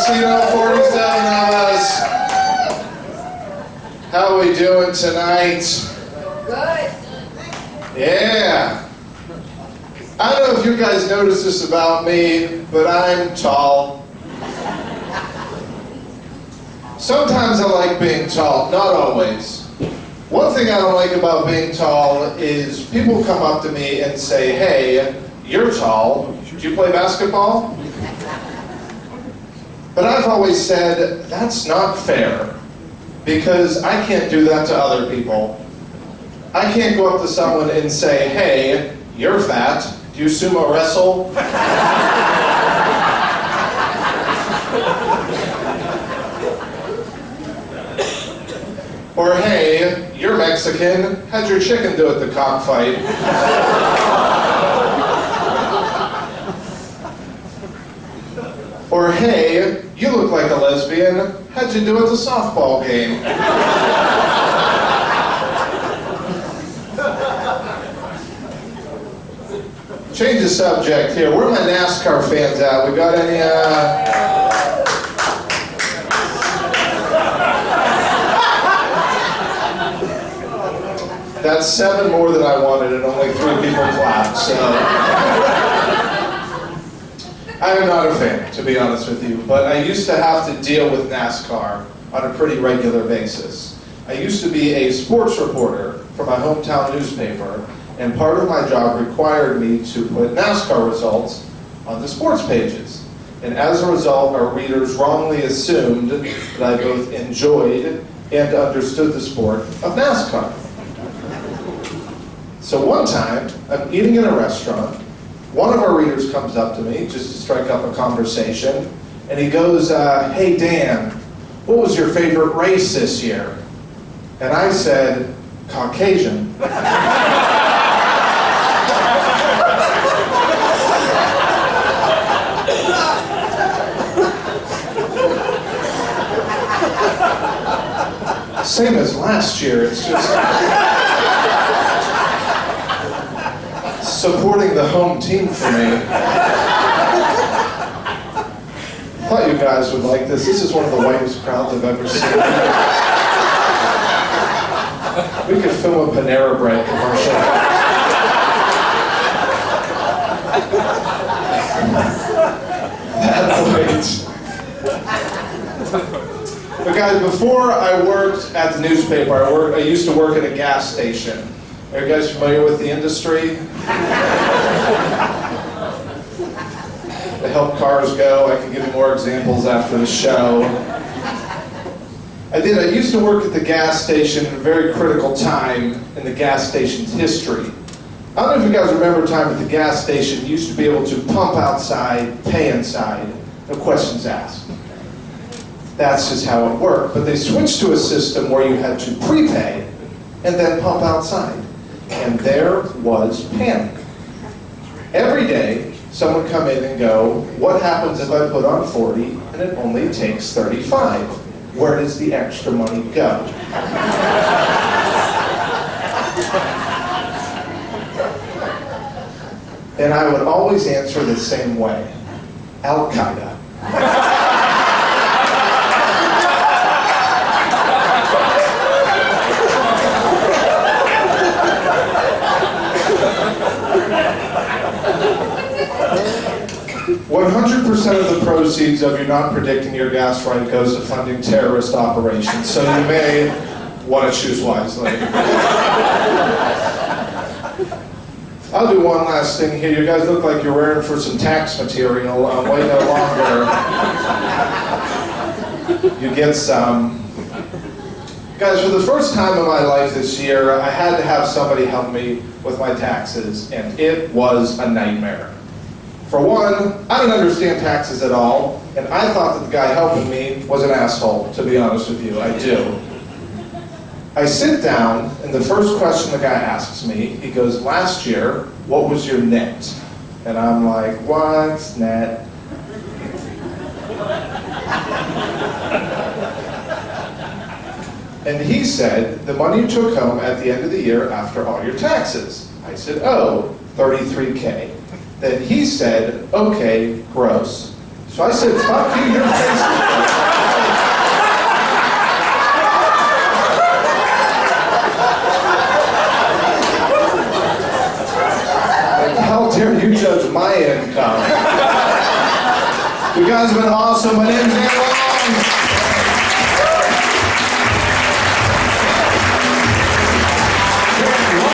Casino, 47 of us. How are we doing tonight? Good. Yeah. I don't know if you guys noticed this about me, but I'm tall. Sometimes I like being tall, not always. One thing I don't like about being tall is people come up to me and say, hey, you're tall. Do you play basketball? But I've always said, that's not fair, because I can't do that to other people. I can't go up to someone and say, hey, you're fat. Do you sumo wrestle? Or, hey, you're Mexican. How'd your chicken do at the cockfight? Or, hey, you look like a lesbian. How'd you do at the softball game? Change the subject here. Where are my NASCAR fans at? We got any, That's 7 more than I wanted, and only 3 people clapped, so. I am not a fan, to be honest with you, but I used to have to deal with NASCAR on a pretty regular basis. I used to be a sports reporter for my hometown newspaper, and part of my job required me to put NASCAR results on the sports pages. And as a result, our readers wrongly assumed that I both enjoyed and understood the sport of NASCAR. So one time, I'm eating in a restaurant. One of our readers comes up to me just to strike up a conversation, and he goes, hey Dan, what was your favorite race this year? And I said, Caucasian. Same as last year, it's just supporting the home team for me. Thought you guys would like this. This is one of the whitest crowds I've ever seen. We could film a Panera Bread commercial. That white. But guys, before I worked at the newspaper, I used to work at a gas station. Are you guys familiar with the industry? To help cars go, I can give you more examples after the show. I used to work at the gas station at a very critical time in the gas station's history. I don't know if you guys remember a time at the gas station, you used to be able to pump outside, pay inside, no questions asked. That's just how it worked. But they switched to a system where you had to prepay and then pump outside. And there was panic. Every day, someone would come in and go, what happens if I put on 40 and it only takes 35? Where does the extra money go? And I would always answer the same way. Al-Qaeda. 100% of the proceeds of you not predicting your gas right goes to funding terrorist operations, so you may want to choose wisely. I'll do one last thing here. You guys look like you're wearing for some tax material. Wait no longer. You get some. Guys, for the first time in my life this year, I had to have somebody help me with my taxes, and it was a nightmare. For one, I didn't understand taxes at all, and I thought that the guy helping me was an asshole, to be honest with you. I do. I sit down, and the first question the guy asks me, he goes, last year, what was your net? And I'm like, what's net? And he said, the money you took home at the end of the year after all your taxes. I said, oh, $33K. Then he said, okay, gross. So I said, fuck you, your face. Like, how dare you judge my income? You guys have been awesome. My name's Aaron Long.